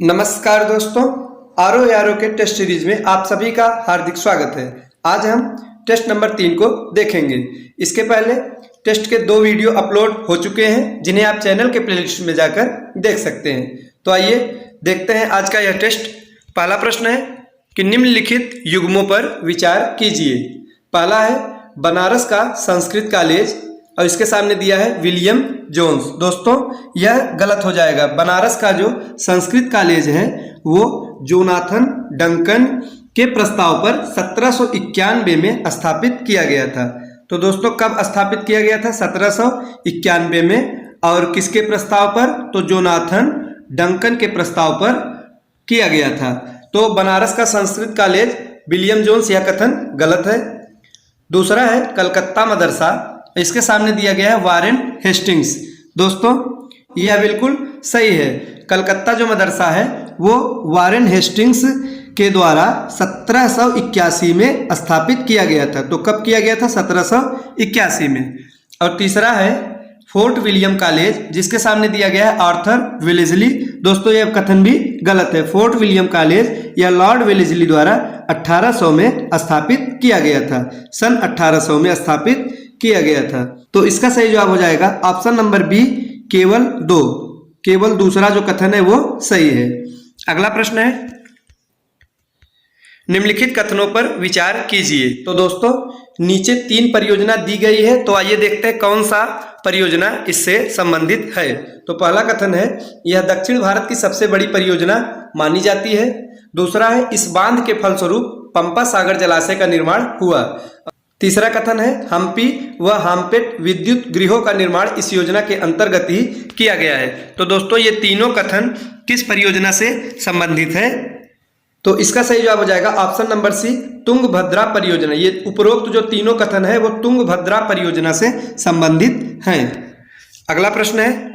नमस्कार दोस्तों, आरो यारो के टेस्ट सीरीज में आप सभी का हार्दिक स्वागत है। आज हम टेस्ट नंबर 3 को देखेंगे। इसके पहले टेस्ट के 2 वीडियो अपलोड हो चुके हैं जिन्हें आप चैनल के प्लेलिस्ट में जाकर देख सकते हैं। तो आइए देखते हैं आज का यह टेस्ट। पहला प्रश्न है कि निम्नलिखित युग्मों पर विचार कीजिए। पहला है बनारस का संस्कृत कॉलेज और इसके सामने दिया है विलियम जोन्स। दोस्तों यह गलत हो जाएगा। बनारस का जो संस्कृत कॉलेज है वो जोनाथन डंकन के प्रस्ताव पर 1791 में स्थापित किया गया था। तो दोस्तों कब स्थापित किया गया था? 1791 में। और किसके प्रस्ताव पर? तो जोनाथन डंकन के प्रस्ताव पर किया गया था। तो बनारस का संस्कृत कॉलेज विलियम जोन्स, यह कथन गलत है। दूसरा है कलकत्ता मदरसा, इसके सामने दिया गया है वारेन हेस्टिंग्स। दोस्तों यह बिल्कुल सही है। कलकत्ता जो मदरसा है वो वारेन हेस्टिंग्स के द्वारा 1781 में स्थापित किया गया था। तो कब किया गया था? 1781 में। और तीसरा है फोर्ट विलियम कॉलेज, जिसके सामने दिया गया है आर्थर वेलेस्ली। दोस्तों यह कथन भी गलत है। फोर्ट विलियम कॉलेज यह लॉर्ड वेलेस्ली द्वारा 1800 में स्थापित किया गया था। सन 1800 में स्थापित किया गया था। तो इसका सही जवाब हो जाएगा ऑप्शन नंबर बी, केवल 2। केवल दूसरा जो कथन है वो सही है। अगला प्रश्न है निम्नलिखित कथनों पर विचार कीजिए। तो दोस्तों नीचे 3 परियोजना दी गई है, तो आइए देखते हैं कौन सा परियोजना इससे संबंधित है। तो पहला कथन है यह दक्षिण भारत की सबसे बड़ी परियोजना मानी जाती है। दूसरा है इस बांध के फलस्वरूप पंपा सागर जलाशय का निर्माण हुआ। तीसरा कथन है हम्पी व हाम्पेट विद्युत गृहों का निर्माण इस योजना के अंतर्गत ही किया गया है। तो दोस्तों ये तीनों कथन किस परियोजना से संबंधित है? तो इसका सही जवाब हो जाएगा ऑप्शन नंबर सी, तुंगभद्रा परियोजना। ये उपरोक्त जो तीनों कथन है वो तुंगभद्रा परियोजना से संबंधित हैं। अगला प्रश्न है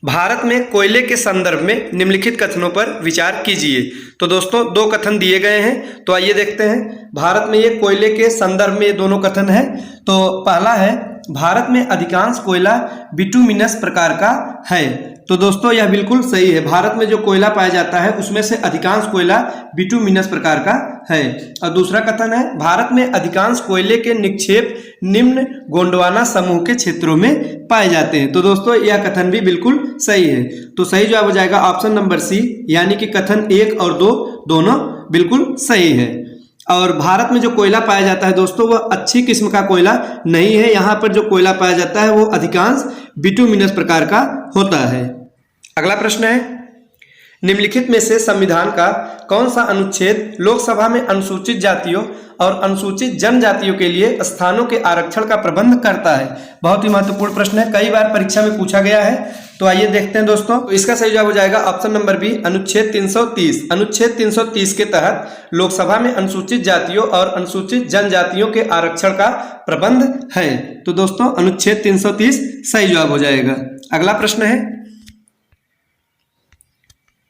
भारत में कोयले के संदर्भ में निम्नलिखित कथनों पर विचार कीजिए। तो दोस्तों 2 कथन दिए गए हैं, तो आइए देखते हैं। भारत में ये कोयले के संदर्भ में ये दोनों कथन है। तो पहला है भारत में अधिकांश कोयला बिटुमिनस प्रकार का है। तो दोस्तों यह बिल्कुल सही है। भारत में जो कोयला पाया जाता है उसमें से अधिकांश कोयला बिटुमिनस प्रकार का है। और दूसरा कथन है भारत में अधिकांश कोयले के निक्षेप निम्न गोंडवाना समूह के क्षेत्रों में पाए जाते हैं। तो दोस्तों यह कथन भी बिल्कुल सही है। तो सही जवाब हो जाएगा ऑप्शन नंबर सी, यानी कि कथन 1 और 2 दोनों बिल्कुल सही है। और भारत में जो कोयला पाया जाता है दोस्तों वह अच्छी किस्म का कोयला नहीं है। यहाँ पर जो कोयला पाया जाता है वो अधिकांश बिटुमिनस प्रकार का होता है। अगला प्रश्न है निम्नलिखित में से संविधान का कौन सा अनुच्छेद लोकसभा में अनुसूचित जातियों और अनुसूचित जनजातियों के लिए स्थानों के आरक्षण का प्रबंध करता है? बहुत ही महत्वपूर्ण प्रश्न है, कई बार परीक्षा में पूछा गया है। तो आइए देखते हैं दोस्तों। तो इसका सही जवाब हो जाएगा ऑप्शन नंबर बी, अनुच्छेद 330। अनुच्छेद 330 के तहत लोकसभा में अनुसूचित जातियों और अनुसूचित जनजातियों के आरक्षण का प्रबंध है। तो दोस्तों अनुच्छेद 330 सही जवाब हो जाएगा। अगला प्रश्न है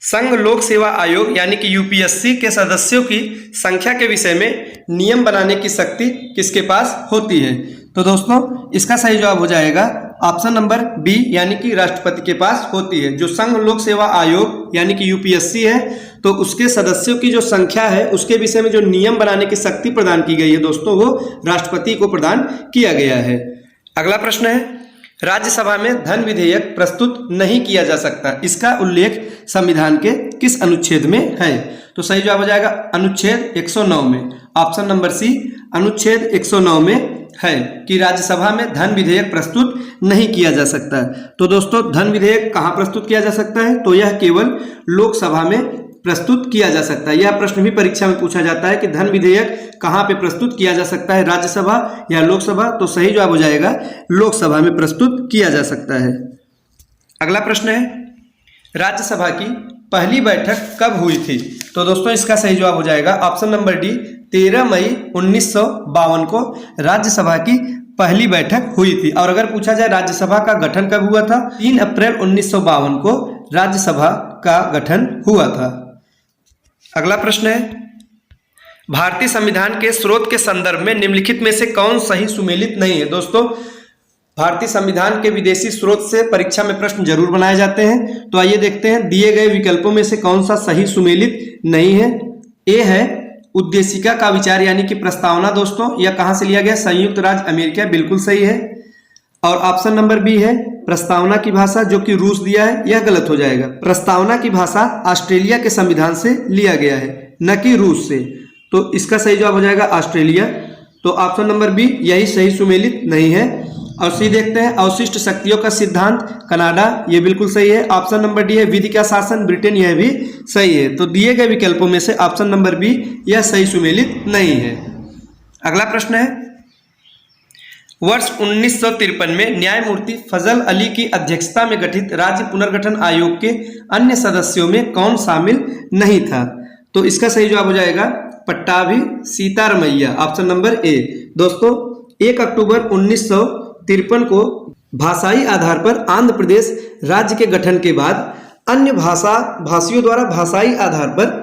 संघ लोक सेवा आयोग यानी कि यूपीएससी के सदस्यों की संख्या के विषय में नियम बनाने की शक्ति किसके पास होती है? तो दोस्तों इसका सही जवाब हो जाएगा ऑप्शन नंबर बी, यानी कि राष्ट्रपति के पास होती है। जो संघ लोक सेवा आयोग यानी कि यूपीएससी है तो उसके सदस्यों की जो संख्या है उसके विषय में जो नियम बनाने की शक्ति प्रदान की गई है दोस्तों वो राष्ट्रपति को प्रदान किया गया है। अगला प्रश्न है राज्यसभा में धन विधेयक प्रस्तुत नहीं किया जा सकता, इसका उल्लेख संविधान के किस अनुच्छेद में है? तो सही जवाब हो जाएगा अनुच्छेद 109 में। ऑप्शन नंबर सी, अनुच्छेद 109 में है कि राज्यसभा में धन विधेयक प्रस्तुत नहीं किया जा सकता है। तो दोस्तों धन विधेयक कहाँ प्रस्तुत किया जा सकता है? तो यह केवल लोकसभा में प्रस्तुत किया जा सकता है। यह प्रश्न भी परीक्षा में पूछा जाता है कि धन विधेयक कहाँ पे प्रस्तुत किया जा सकता है, राज्यसभा या लोकसभा? तो सही जवाब हो जाएगा लोकसभा में प्रस्तुत किया जा सकता है। अगला प्रश्न है राज्यसभा की पहली बैठक कब हुई थी? तो दोस्तों इसका सही जवाब हो जाएगा ऑप्शन नंबर डी, 13 मई 1952 को राज्यसभा की पहली बैठक हुई थी। और अगर पूछा जाए राज्यसभा का गठन कब हुआ था? 3 अप्रैल 1952 को राज्यसभा का गठन हुआ था। अगला प्रश्न है भारतीय संविधान के स्रोत के संदर्भ में निम्नलिखित में से कौन सही सुमेलित नहीं है? दोस्तों भारतीय संविधान के विदेशी स्रोत से परीक्षा में प्रश्न जरूर बनाए जाते हैं। तो आइए देखते हैं दिए गए विकल्पों में से कौन सा सही सुमेलित नहीं है। ए है उद्देशिका का विचार यानी कि प्रस्तावना दोस्तों, यह कहां से लिया गया? संयुक्त राज्य अमेरिका, बिल्कुल सही है। और ऑप्शन नंबर बी है प्रस्तावना की भाषा, जो कि रूस दिया है, यह गलत हो जाएगा। प्रस्तावना की भाषा ऑस्ट्रेलिया के संविधान से लिया गया है, न कि रूस से। तो इसका सही जवाब हो जाएगा ऑस्ट्रेलिया। तो ऑप्शन नंबर बी यही सही सुमेलित नहीं है। और सी देखते हैं अवशिष्ट शक्तियों का सिद्धांत, कनाडा, ये बिल्कुल सही है। ऑप्शन नंबर डी है विधि का शासन, ब्रिटेन, यह भी सही है। तो दिए गए विकल्पों में से ऑप्शन नंबर बी यह सही सुमेलित नहीं है। अगला प्रश्न है वर्ष 1953 में न्यायमूर्ति फजल अली की अध्यक्षता में गठित राज्य पुनर्गठन आयोग के अन्य सदस्यों में कौन शामिल नहीं था? तो इसका सही जवाब हो जाएगा Pattabhi Sitaramayya, option number A. दोस्तों 1 अक्टूबर 1953 को भाषाई आधार पर आंध्र प्रदेश राज्य के गठन के बाद अन्य भाषियों द्वारा भाषाई आधार पर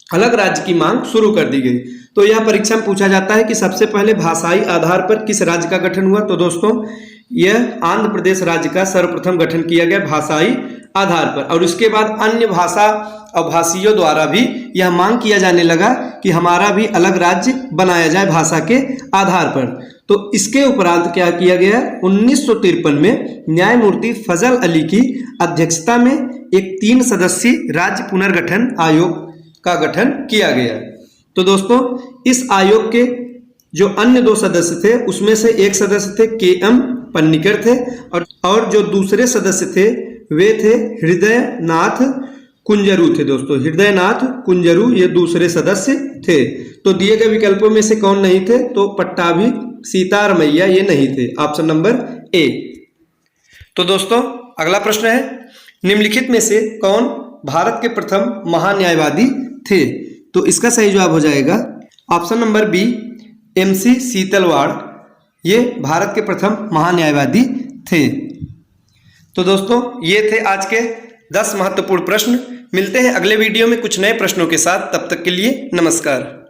अलग राज्य की मांग शुरू कर दी गई। तो यह परीक्षा में पूछा जाता है कि सबसे पहले भाषाई आधार पर किस राज्य का गठन हुआ? तो दोस्तों यह आंध्र प्रदेश राज्य का सर्वप्रथम गठन किया गया भाषाई आधार पर, और इसके बाद अन्य भाषा और भाषियों द्वारा भी यह मांग किया जाने लगा कि हमारा भी अलग राज्य बनाया जाए भाषा के आधार पर। तो इसके उपरांत क्या किया गया? 1953 में न्यायमूर्ति फजल अली की अध्यक्षता में एक 3 सदस्यीय राज्य पुनर्गठन आयोग का गठन किया गया। तो दोस्तों इस आयोग के जो अन्य 2 सदस्य थे उसमें से एक सदस्य थे के.एम. पन्नीकर थे, और जो दूसरे सदस्य थे वे थे हृदयनाथ कुंजरू थे। दोस्तों हृदयनाथ कुंजरू ये दूसरे सदस्य थे। तो दिए गए विकल्पों में से कौन नहीं थे? तो पट्टाभी सीतारमैया ये नहीं थे, ऑप्शन नंबर ए। तो दोस्तों अगला प्रश्न है निम्नलिखित में से कौन भारत के प्रथम महान्यायवादी थे? तो इसका सही जवाब हो जाएगा option number B MC Setalvad, ये भारत के प्रथम महान्यायवादी थे। तो दोस्तों ये थे आज के 10 महत्वपूर्ण प्रश्न। मिलते हैं अगले वीडियो में कुछ नए प्रश्नों के साथ, तब तक के लिए नमस्कार।